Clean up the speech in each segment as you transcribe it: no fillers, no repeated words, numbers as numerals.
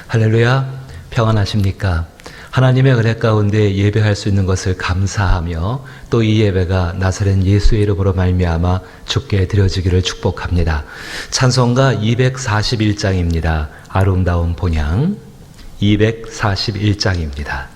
할렐루야, 평안하십니까? 하나님의 은혜 가운데 예배할 수 있는 것을 감사하며 또 이 예배가 나사렛 예수의 이름으로 말미암아 주께 드려지기를 축복합니다. 찬송가 241장입니다. 아름다운 본향 241장입니다.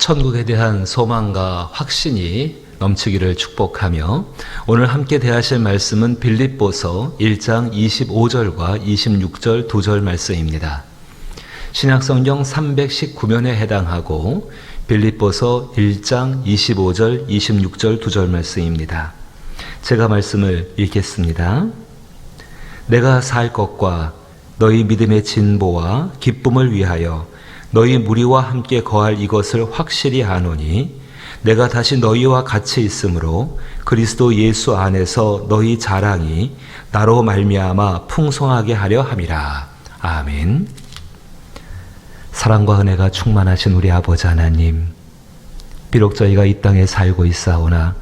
천국에 대한 소망과 확신이 넘치기를 축복하며 오늘 함께 대하실 말씀은 빌립보서 1장 25절과 26절 2절 말씀입니다. 신약성경 319면에 해당하고 빌립보서 1장 25절 26절 2절 말씀입니다. 제가 말씀을 읽겠습니다. 내가 살 것과 너희 믿음의 진보와 기쁨을 위하여 너희 무리와 함께 거할 이것을 확실히 아노니 내가 다시 너희와 같이 있으므로 그리스도 예수 안에서 너희 자랑이 나로 말미암아 풍성하게 하려 함이라. 아멘. 사랑과 은혜가 충만하신 우리 아버지 하나님, 비록 저희가 이 땅에 살고 있사오나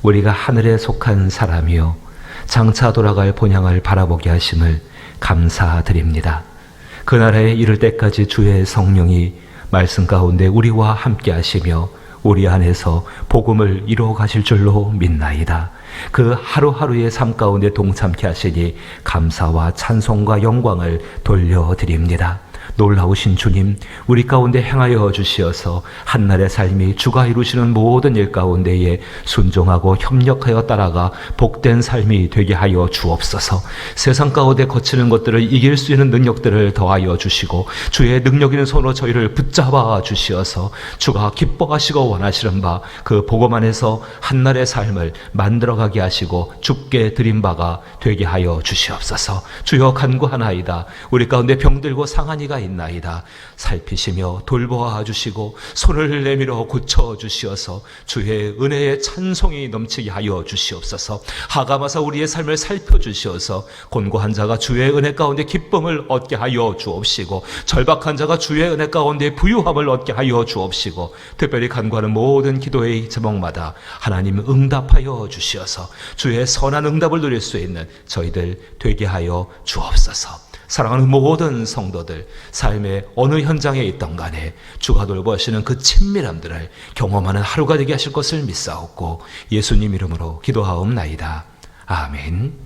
우리가 하늘에 속한 사람이요 장차 돌아갈 본향을 바라보게 하심을 감사드립니다. 그 나라에 이를 때까지 주의 성령이 말씀 가운데 우리와 함께 하시며 우리 안에서 복음을 이루어 가실 줄로 믿나이다. 그 하루하루의 삶 가운데 동참케 하시니 감사와 찬송과 영광을 돌려드립니다. 놀라우신 주님, 우리 가운데 행하여 주시어서 한날의 삶이 주가 이루시는 모든 일 가운데에 순종하고 협력하여 따라가 복된 삶이 되게 하여 주옵소서. 세상 가운데 거치는 것들을 이길 수 있는 능력들을 더하여 주시고 주의 능력 있는 손으로 저희를 붙잡아 주시어서 주가 기뻐하시고 원하시는 바 그 복음 안에서 한날의 삶을 만들어가게 하시고 주께 드린 바가 되게 하여 주시옵소서. 주여 간구하나이다. 우리 가운데 병들고 상한 이가 있나이다. 살피시며 돌보아 주시고 손을 내밀어 고쳐 주시어서 주의 은혜의 찬송이 넘치게 하여 주시옵소서. 하감하사 우리의 삶을 살펴주시어서 곤고한 자가 주의 은혜 가운데 기쁨을 얻게 하여 주옵시고 절박한 자가 주의 은혜 가운데 부유함을 얻게 하여 주옵시고 특별히 간구하는 모든 기도의 제목마다 하나님 응답하여 주시어서 주의 선한 응답을 누릴 수 있는 저희들 되게 하여 주옵소서. 사랑하는 모든 성도들, 삶의 어느 현장에 있던 간에 주가 돌보시는 그 친밀함들을 경험하는 하루가 되게 하실 것을 믿사옵고 예수님 이름으로 기도하옵나이다. 아멘.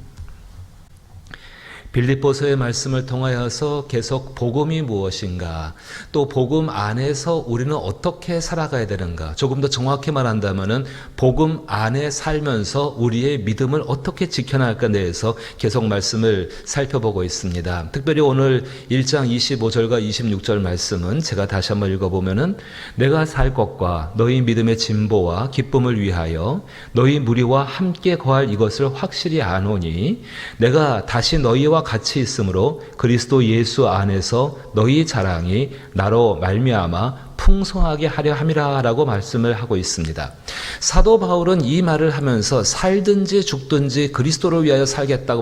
빌립보서의 말씀을 통하여서 계속 복음이 무엇인가, 또 복음 안에서 우리는 어떻게 살아가야 되는가, 조금 더 정확히 말한다면은 복음 안에 살면서 우리의 믿음을 어떻게 지켜나갈까에 대해서 계속 말씀을 살펴보고 있습니다. 특별히 오늘 1장 25절과 26절 말씀은 제가 다시 한번 읽어보면은 내가 살 것과 너희 믿음의 진보와 기쁨을 위하여 너희 무리와 함께 거할 이것을 확실히 아노니 내가 다시 너희와 같이 있으므로 그리스도 예수 안에서 너희 자랑이 나로 말미암아 풍성하게 하려 함이라라고 말씀을 하고 있습니다. 사도 바울은 이 말을 하면서 살든지 죽든지 그리스도를 위하여 살겠다고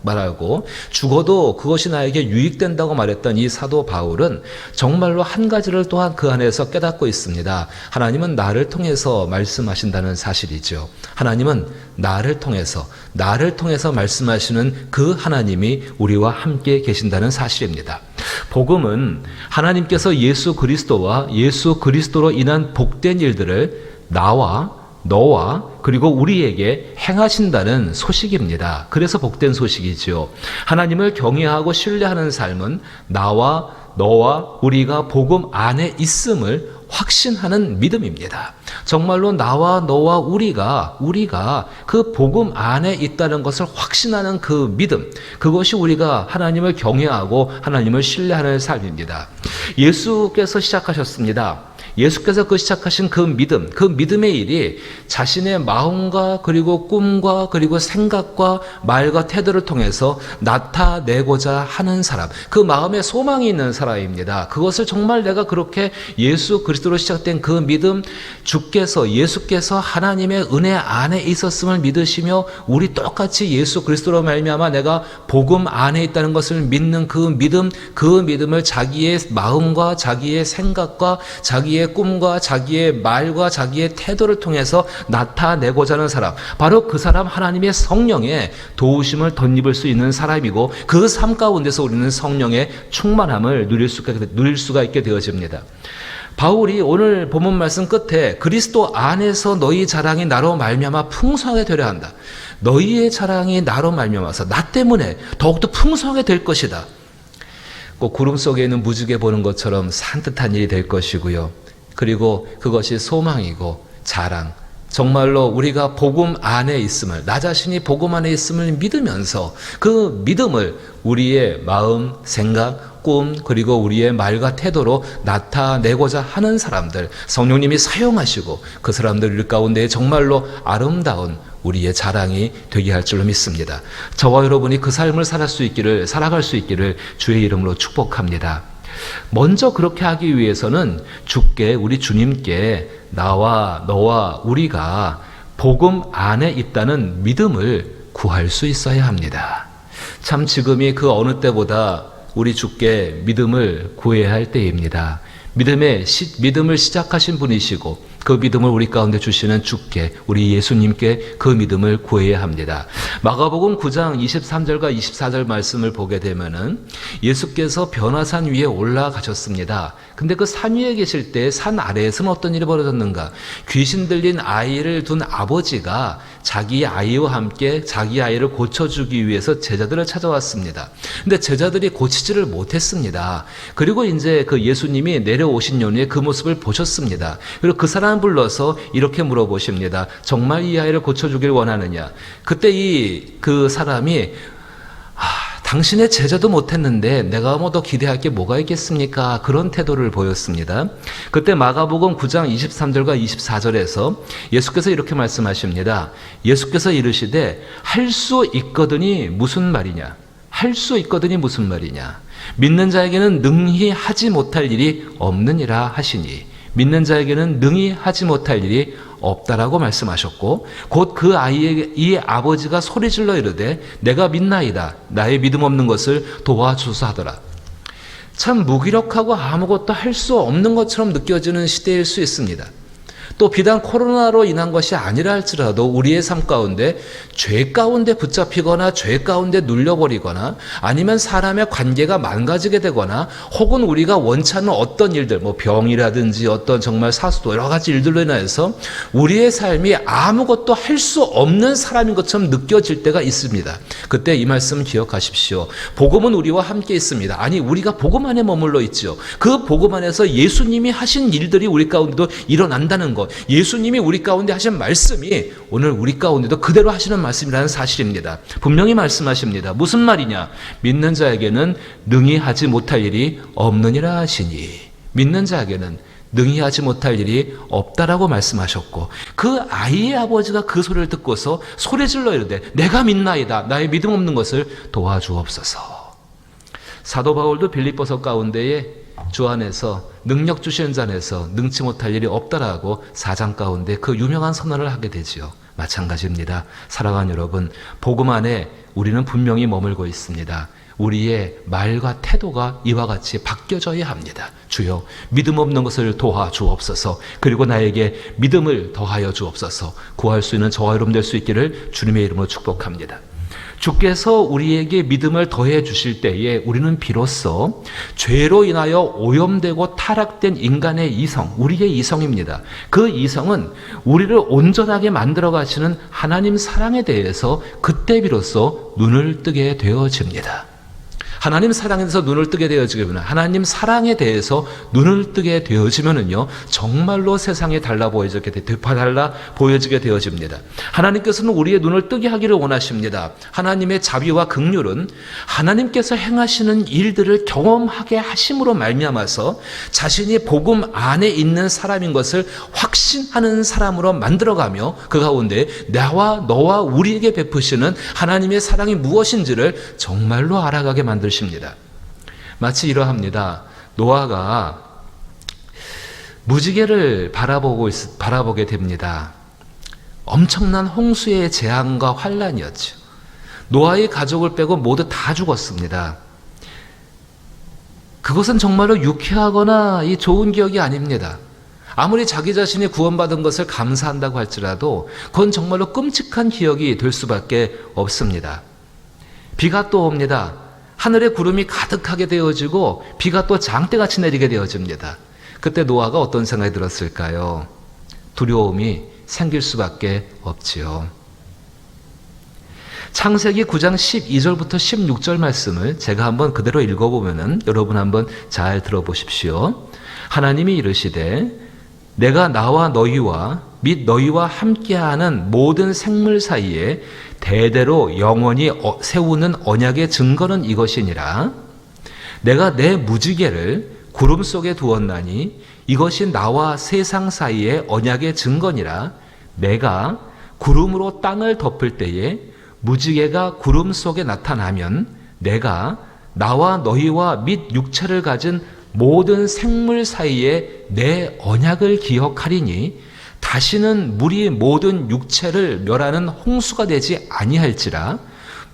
말하고 죽어도 그것이 나에게 유익된다고 말했던 이 사도 바울은 정말로 한 가지를 또한 그 안에서 깨닫고 있습니다. 하나님은 나를 통해서 말씀하신다는 사실이죠. 하나님은 나를 통해서 말씀하시는 그 하나님이 우리와 함께 계신다는 사실입니다. 복음은 하나님께서 예수 그리스도와 예수 그리스도로 인한 복된 일들을 나와 너와 그리고 우리에게 행하신다는 소식입니다. 그래서 복된 소식이죠. 하나님을 경외하고 신뢰하는 삶은 나와 너와 우리가 복음 안에 있음을 확신하는 믿음입니다. 정말로 나와 너와 우리가 그 복음 안에 있다는 것을 확신하는 그 믿음, 그것이 우리가 하나님을 경외하고 하나님을 신뢰하는 삶입니다. 예수께서 시작하셨습니다. 예수께서 시작하신 그 믿음의 일이 자신의 마음과 그리고 꿈과 그리고 생각과 말과 태도를 통해서 나타내고자 하는 사람, 그 마음에 소망이 있는 사람입니다. 그것을 정말 내가 그렇게 예수 그리스도로 시작된 그 믿음, 예수께서 하나님의 은혜 안에 있었음을 믿으시며 우리 똑같이 예수 그리스도로 말미암아 내가 복음 안에 있다는 것을 믿는 그 믿음을 자기의 마음과 자기의 생각과 자기의 꿈과 자기의 말과 자기의 태도를 통해서 나타내고자 하는 사람, 바로 그 사람 하나님의 성령의 도우심을 덧입을 수 있는 사람이고 그 삶 가운데서 우리는 성령의 충만함을 누릴 수가 있게 되어집니다. 바울이 오늘 본문 말씀 끝에 그리스도 안에서 너희 자랑이 나로 말미암아 풍성하게 되려 한다. 너희의 자랑이 나로 말미암아서 나 때문에 더욱더 풍성하게 될 것이다. 꼭 구름 속에 있는 무지개 보는 것처럼 산뜻한 일이 될 것이고요. 그리고 그것이 소망이고 자랑, 정말로 우리가 복음 안에 있음을, 나 자신이 복음 안에 있음을 믿으면서 그 믿음을 우리의 마음, 생각, 꿈, 그리고 우리의 말과 태도로 나타내고자 하는 사람들, 성령님이 사용하시고 그 사람들 가운데 정말로 아름다운 우리의 자랑이 되게 할 줄로 믿습니다. 저와 여러분이 그 삶을 살아갈 수 있기를 주의 이름으로 축복합니다. 먼저 그렇게 하기 위해서는 우리 주님께 나와 너와 우리가 복음 안에 있다는 믿음을 구할 수 있어야 합니다. 참 지금이 그 어느 때보다 우리 주께 믿음을 구해야 할 때입니다. 믿음을 시작하신 분이시고 그 믿음을 우리 가운데 주시는 주께, 우리 예수님께 그 믿음을 구해야 합니다. 마가복음 9장 23절과 24절 말씀을 보게 되면은 예수께서 변화산 위에 올라가셨습니다. 근데 그 산 위에 계실 때 산 아래에서는 어떤 일이 벌어졌는가? 귀신 들린 아이를 둔 아버지가 자기 아이와 함께 자기 아이를 고쳐주기 위해서 제자들을 찾아왔습니다. 근데 제자들이 고치지를 못했습니다. 그리고 이제 그 예수님이 내려오신 연후에 그 모습을 보셨습니다. 그리고 그 사람 불러서 이렇게 물어보십니다. 정말 이 아이를 고쳐주길 원하느냐? 그때 그 사람이 당신의 제자도 못했는데 내가 뭐 더 기대할 게 뭐가 있겠습니까? 그런 태도를 보였습니다. 그때 마가복음 9장 23절과 24절에서 예수께서 이렇게 말씀하십니다. 예수께서 이르시되 할 수 있거든이 무슨 말이냐? 할 수 있거든이 무슨 말이냐? 믿는 자에게는 능히 하지 못할 일이 없느니라 하시니, 믿는 자에게는 능히 하지 못할 일이 없다라고 말씀하셨고, 곧 그 아이의 이 아버지가 소리질러 이르되 내가 믿나이다, 나의 믿음 없는 것을 도와주소서 하더라. 참 무기력하고 아무것도 할 수 없는 것처럼 느껴지는 시대일 수 있습니다. 또 비단 코로나로 인한 것이 아니라 할지라도 우리의 삶 가운데 죄 가운데 붙잡히거나 죄 가운데 눌려버리거나 아니면 사람의 관계가 망가지게 되거나 혹은 우리가 원치 않는 어떤 일들, 뭐 병이라든지 어떤 정말 사수도 여러 가지 일들로 인해서 우리의 삶이 아무것도 할 수 없는 사람인 것처럼 느껴질 때가 있습니다. 그때 이 말씀 기억하십시오. 복음은 우리와 함께 있습니다. 아니, 우리가 복음 안에 머물러 있죠. 그 복음 안에서 예수님이 하신 일들이 우리 가운데도 일어난다는 것, 예수님이 우리 가운데 하신 말씀이 오늘 우리 가운데도 그대로 하시는 말씀이라는 사실입니다. 분명히 말씀하십니다. 무슨 말이냐? 믿는 자에게는 능히 하지 못할 일이 없느니라 하시니, 믿는 자에게는 능히 하지 못할 일이 없다라고 말씀하셨고, 그 아이의 아버지가 그 소리를 듣고서 소리질러 이르되 내가 믿나이다, 나의 믿음 없는 것을 도와주옵소서. 사도 바울도 빌립보서 가운데에 주 안에서 능력 주시는 자 안에서 능치 못할 일이 없다라고 4장 가운데 그 유명한 선언을 하게 되지요. 마찬가지입니다. 사랑하는 여러분, 복음 안에 우리는 분명히 머물고 있습니다. 우리의 말과 태도가 이와 같이 바뀌어져야 합니다. 주여, 믿음 없는 것을 도와주옵소서. 그리고 나에게 믿음을 더하여 주옵소서. 구할 수 있는 저와 여러분 될 수 있기를 주님의 이름으로 축복합니다. 주께서 우리에게 믿음을 더해 주실 때에 우리는 비로소 죄로 인하여 오염되고 타락된 인간의 이성, 우리의 이성입니다. 그 이성은 우리를 온전하게 만들어 가시는 하나님 사랑에 대해서 그때 비로소 눈을 뜨게 되어집니다. 하나님 사랑에 대해서 눈을 뜨게 되어지면, 하나님 사랑에 대해서 눈을 뜨게 되어지면은요, 정말로 세상이 달라 보여지게 되어집니다. 하나님께서는 우리의 눈을 뜨게 하기를 원하십니다. 하나님의 자비와 긍휼은 하나님께서 행하시는 일들을 경험하게 하심으로 말미암아서 자신이 복음 안에 있는 사람인 것을 확신하는 사람으로 만들어가며 그 가운데 나와 너와 우리에게 베푸시는 하나님의 사랑이 무엇인지를 정말로 알아가게 만드십니다. 마치 이러합니다. 무지개를 바라보게 됩니다. 엄청난 홍수의 재앙과 환란이었죠. 노아의 가족을 빼고 모두 다 죽었습니다. 그것은 정말로 유쾌하거나 좋은 기억이 아닙니다. 아무리 자기 자신이 구원받은 것을 감사한다고 할지라도 그건 정말로 끔찍한 기억이 될 수밖에 없습니다. 비가 또 옵니다. 하늘에 구름이 가득하게 되어지고 비가 또 장대같이 내리게 되어집니다. 그때 노아가 어떤 생각이 들었을까요? 두려움이 생길 수밖에 없지요. 창세기 9장 12절부터 16절 말씀을 제가 한번 그대로 읽어보면은 여러분 한번 잘 들어보십시오. 하나님이 이르시되 내가 나와 너희와 및 너희와 함께하는 모든 생물 사이에 대대로 영원히 세우는 언약의 증거는 이것이니라. 내가 내 무지개를 구름 속에 두었나니 이것이 나와 세상 사이의 언약의 증거니라. 내가 구름으로 땅을 덮을 때에 무지개가 구름 속에 나타나면 내가 나와 너희와 및 육체를 가진 모든 생물 사이에 내 언약을 기억하리니 다시는 물이 모든 육체를 멸하는 홍수가 되지 아니할지라.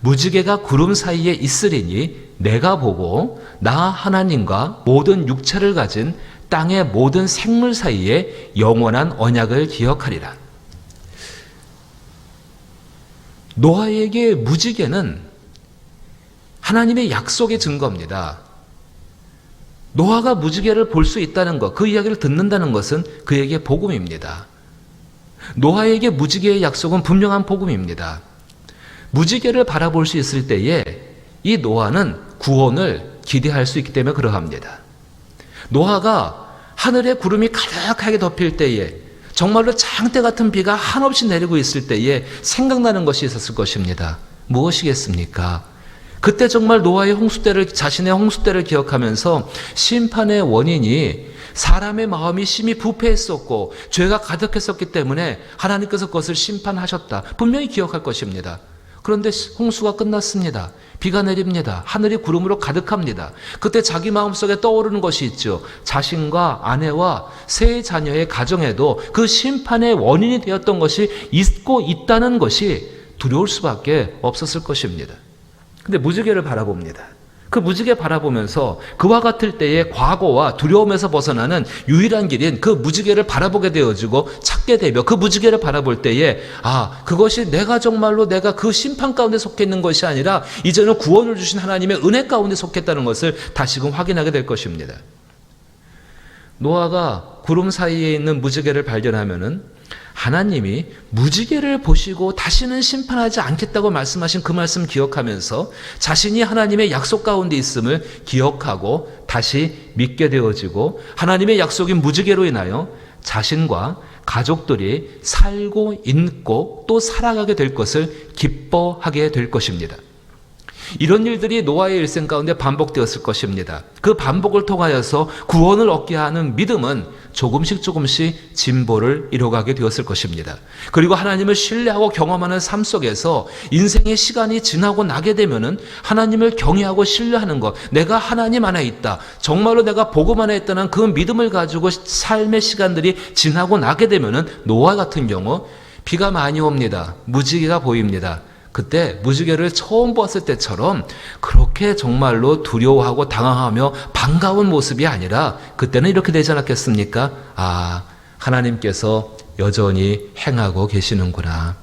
무지개가 구름 사이에 있으리니 내가 보고 나 하나님과 모든 육체를 가진 땅의 모든 생물 사이에 영원한 언약을 기억하리라. 노아에게 무지개는 하나님의 약속의 증거입니다. 노아가 무지개를 볼 수 있다는 것, 그 이야기를 듣는다는 것은 그에게 복음입니다. 노아에게 무지개의 약속은 분명한 복음입니다. 무지개를 바라볼 수 있을 때에 이 노아는 구원을 기대할 수 있기 때문에 그러합니다. 노아가 하늘에 구름이 가득하게 덮일 때에, 정말로 장대 같은 비가 한없이 내리고 있을 때에 생각나는 것이 있었을 것입니다. 무엇이겠습니까? 그때 정말 노아의 자신의 홍수 때를 기억하면서 심판의 원인이 사람의 마음이 심히 부패했었고 죄가 가득했었기 때문에 하나님께서 그것을 심판하셨다, 분명히 기억할 것입니다. 그런데 홍수가 끝났습니다. 비가 내립니다. 하늘이 구름으로 가득합니다. 그때 자기 마음속에 떠오르는 것이 있죠. 자신과 아내와 세 자녀의 가정에도 그 심판의 원인이 되었던 것이 있고 있다는 것이 두려울 수밖에 없었을 것입니다. 근데 무지개를 바라봅니다. 그 무지개 바라보면서 그와 같을 때의 과거와 두려움에서 벗어나는 유일한 길인 그 무지개를 바라보게 되어지고 찾게 되며, 그 무지개를 바라볼 때에 그것이 내가 그 심판 가운데 속해 있는 것이 아니라 이제는 구원을 주신 하나님의 은혜 가운데 속했다는 것을 다시금 확인하게 될 것입니다. 노아가 구름 사이에 있는 무지개를 발견하면은 하나님이 무지개를 보시고 다시는 심판하지 않겠다고 말씀하신 그 말씀 기억하면서 자신이 하나님의 약속 가운데 있음을 기억하고 다시 믿게 되어지고, 하나님의 약속인 무지개로 인하여 자신과 가족들이 살고 있고 또 살아가게 될 것을 기뻐하게 될 것입니다. 이런 일들이 노아의 일생 가운데 반복되었을 것입니다. 그 반복을 통하여서 구원을 얻게 하는 믿음은 조금씩 진보를 이뤄가게 되었을 것입니다. 그리고 하나님을 신뢰하고 경험하는 삶 속에서 인생의 시간이 지나고 나게 되면은 하나님을 경외하고 신뢰하는 것, 내가 하나님 안에 있다, 정말로 내가 복음 안에 있다는 그 믿음을 가지고 삶의 시간들이 지나고 나게 되면은 노아 같은 경우 비가 많이 옵니다. 무지개가 보입니다. 그때 무지개를 처음 보았을 때처럼 그렇게 정말로 두려워하고 당황하며 반가운 모습이 아니라 그때는 이렇게 되지 않았겠습니까? 하나님께서 여전히 행하고 계시는구나.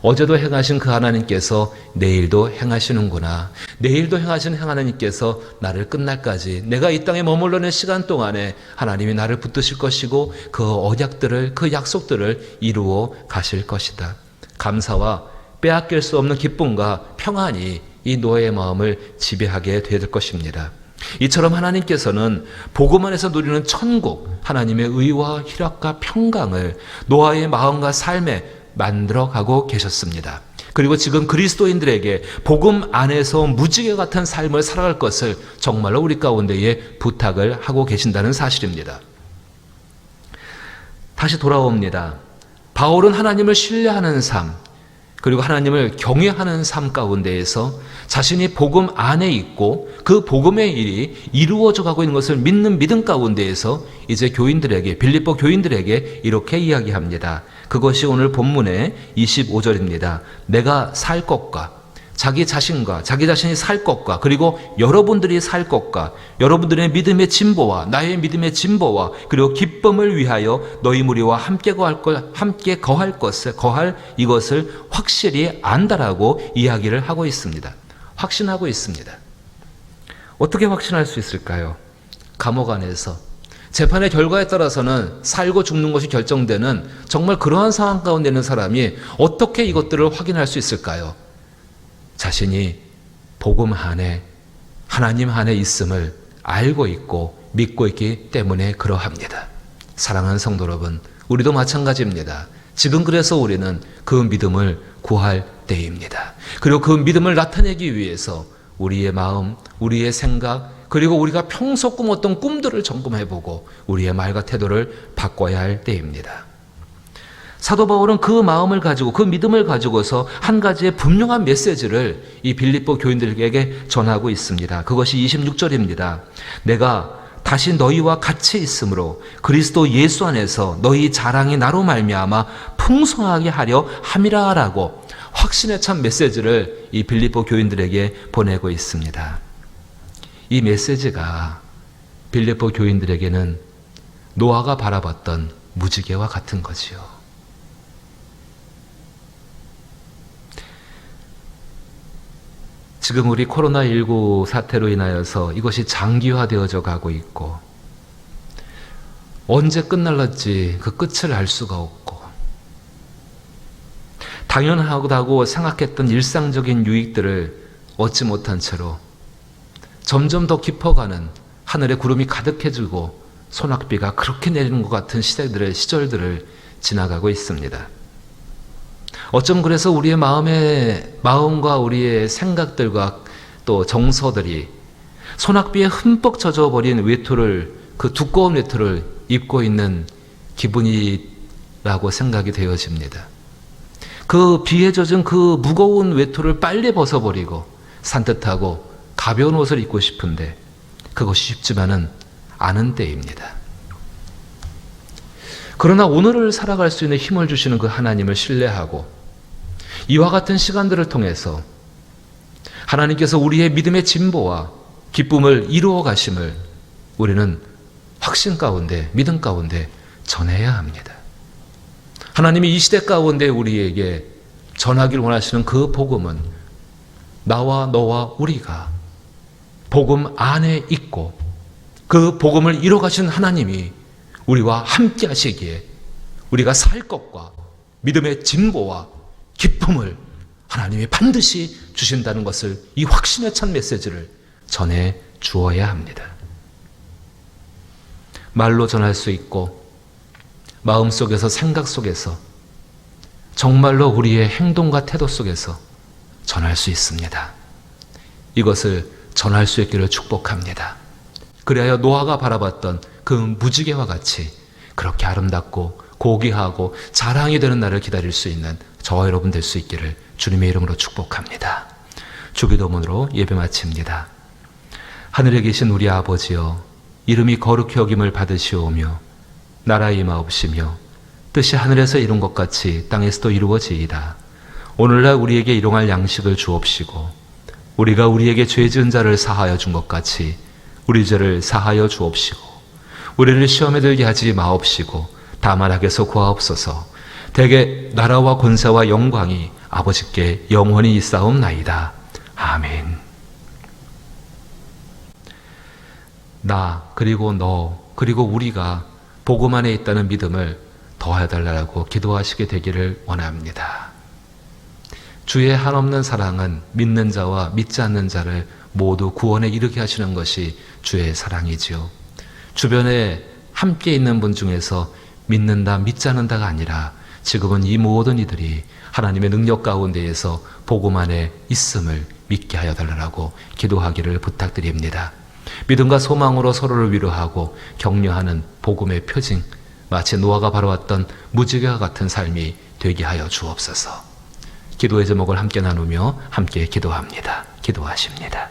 어제도 행하신 그 하나님께서 내일도 행하시는구나. 내일도 행하신 하나님께서 나를 끝날까지, 내가 이 땅에 머물러는 시간 동안에 하나님이 나를 붙드실 것이고 그 언약들을, 그 약속들을 이루어 가실 것이다. 감사와 빼앗길 수 없는 기쁨과 평안이 이 노아의 마음을 지배하게 될 것입니다. 이처럼 하나님께서는 복음 안에서 누리는 천국, 하나님의 의와 희락과 평강을 노아의 마음과 삶에 만들어가고 계셨습니다. 그리고 지금 그리스도인들에게 복음 안에서 무지개 같은 삶을 살아갈 것을 정말로 우리 가운데에 부탁을 하고 계신다는 사실입니다. 다시 돌아옵니다. 바울은 하나님을 신뢰하는 삶, 그리고 하나님을 경외하는 삶 가운데에서 자신이 복음 안에 있고 그 복음의 일이 이루어져 가고 있는 것을 믿는 믿음 가운데에서 이제 교인들에게, 빌립보 교인들에게 이렇게 이야기합니다. 그것이 오늘 본문의 25절입니다. 내가 살 것과, 자기 자신과 자기 자신이 살 것과, 그리고 여러분들이 살 것과, 여러분들의 믿음의 진보와 나의 믿음의 진보와 그리고 기쁨을 위하여 너희 무리와 함께 거할 이것을 확실히 안다라고 이야기를 하고 있습니다. 확신하고 있습니다. 어떻게 확신할 수 있을까요? 감옥 안에서 재판의 결과에 따라서는 살고 죽는 것이 결정되는 정말 그러한 상황 가운데 있는 사람이 어떻게 이것들을 확인할 수 있을까요? 자신이 복음 안에, 하나님 안에 있음을 알고 있고 믿고 있기 때문에 그러합니다. 사랑하는 성도 여러분, 우리도 마찬가지입니다. 지금 그래서 우리는 그 믿음을 구할 때입니다. 그리고 그 믿음을 나타내기 위해서 우리의 마음, 우리의 생각, 그리고 우리가 평소 꿈었던 꿈들을 점검해보고 우리의 말과 태도를 바꿔야 할 때입니다. 사도 바울은 그 마음을 가지고, 그 믿음을 가지고서 한 가지의 분명한 메시지를 이 빌립보 교인들에게 전하고 있습니다. 그것이 26절입니다. 내가 다시 너희와 같이 있으므로 그리스도 예수 안에서 너희 자랑이 나로 말미암아 풍성하게 하려 함이라라고 확신에 찬 메시지를 이 빌립보 교인들에게 보내고 있습니다. 이 메시지가 빌립보 교인들에게는 노아가 바라봤던 무지개와 같은 거지요. 지금 우리 코로나19 사태로 인하여서 이것이 장기화되어져 가고 있고, 언제 끝날지 그 끝을 알 수가 없고, 당연하다고 생각했던 일상적인 유익들을 얻지 못한 채로 점점 더 깊어가는 하늘에 구름이 가득해지고 소낙비가 그렇게 내리는 것 같은 시절들을 지나가고 있습니다. 어쩜 그래서 우리의 마음과 우리의 생각들과 또 정서들이 소낙비에 흠뻑 젖어버린 외투를, 그 두꺼운 외투를 입고 있는 기분이라고 생각이 되어집니다. 그 비에 젖은 그 무거운 외투를 빨리 벗어버리고 산뜻하고 가벼운 옷을 입고 싶은데 그것이 쉽지만은 않은 때입니다. 그러나 오늘을 살아갈 수 있는 힘을 주시는 그 하나님을 신뢰하고 이와 같은 시간들을 통해서 하나님께서 우리의 믿음의 진보와 기쁨을 이루어 가심을 우리는 확신 가운데, 믿음 가운데 전해야 합니다. 하나님이 이 시대 가운데 우리에게 전하기를 원하시는 그 복음은 나와 너와 우리가 복음 안에 있고 그 복음을 이루어 가신 하나님이 우리와 함께 하시기에 우리가 살 것과 믿음의 진보와 기쁨을 하나님이 반드시 주신다는 것을, 이 확신에 찬 메시지를 전해 주어야 합니다. 말로 전할 수 있고 마음속에서, 생각 속에서, 정말로 우리의 행동과 태도 속에서 전할 수 있습니다. 이것을 전할 수 있기를 축복합니다. 그리하여 노아가 바라봤던 그 무지개와 같이 그렇게 아름답고 고귀하고 자랑이 되는 날을 기다릴 수 있는 저와 여러분 될 수 있기를 주님의 이름으로 축복합니다. 주기도문으로 예배 마칩니다. 하늘에 계신 우리 아버지여, 이름이 거룩히 여김을 받으시오며 나라의 임하옵시며 뜻이 하늘에서 이룬 것 같이 땅에서도 이루어지이다. 오늘날 우리에게 일용할 양식을 주옵시고 우리가 우리에게 죄 지은 자를 사하여 준 것 같이 우리 죄를 사하여 주옵시고 우리를 시험에 들게 하지 마옵시고 다만 악에서 구하옵소서. 대개 나라와 권세와 영광이 아버지께 영원히 있사옵나이다. 아멘. 나, 그리고 너, 그리고 우리가 복음 안에 있다는 믿음을 더해달라고 기도하시게 되기를 원합니다. 주의 한없는 사랑은 믿는 자와 믿지 않는 자를 모두 구원에 이르게 하시는 것이 주의 사랑이지요. 주변에 함께 있는 분 중에서 믿는다, 믿지 않는다가 아니라 지금은 이 모든 이들이 하나님의 능력 가운데에서 복음 안에 있음을 믿게 하여 달라고 기도하기를 부탁드립니다. 믿음과 소망으로 서로를 위로하고 격려하는 복음의 표징, 마치 노아가 바라왔던 무지개와 같은 삶이 되게 하여 주옵소서. 기도의 제목을 함께 나누며 함께 기도합니다. 기도하십니다.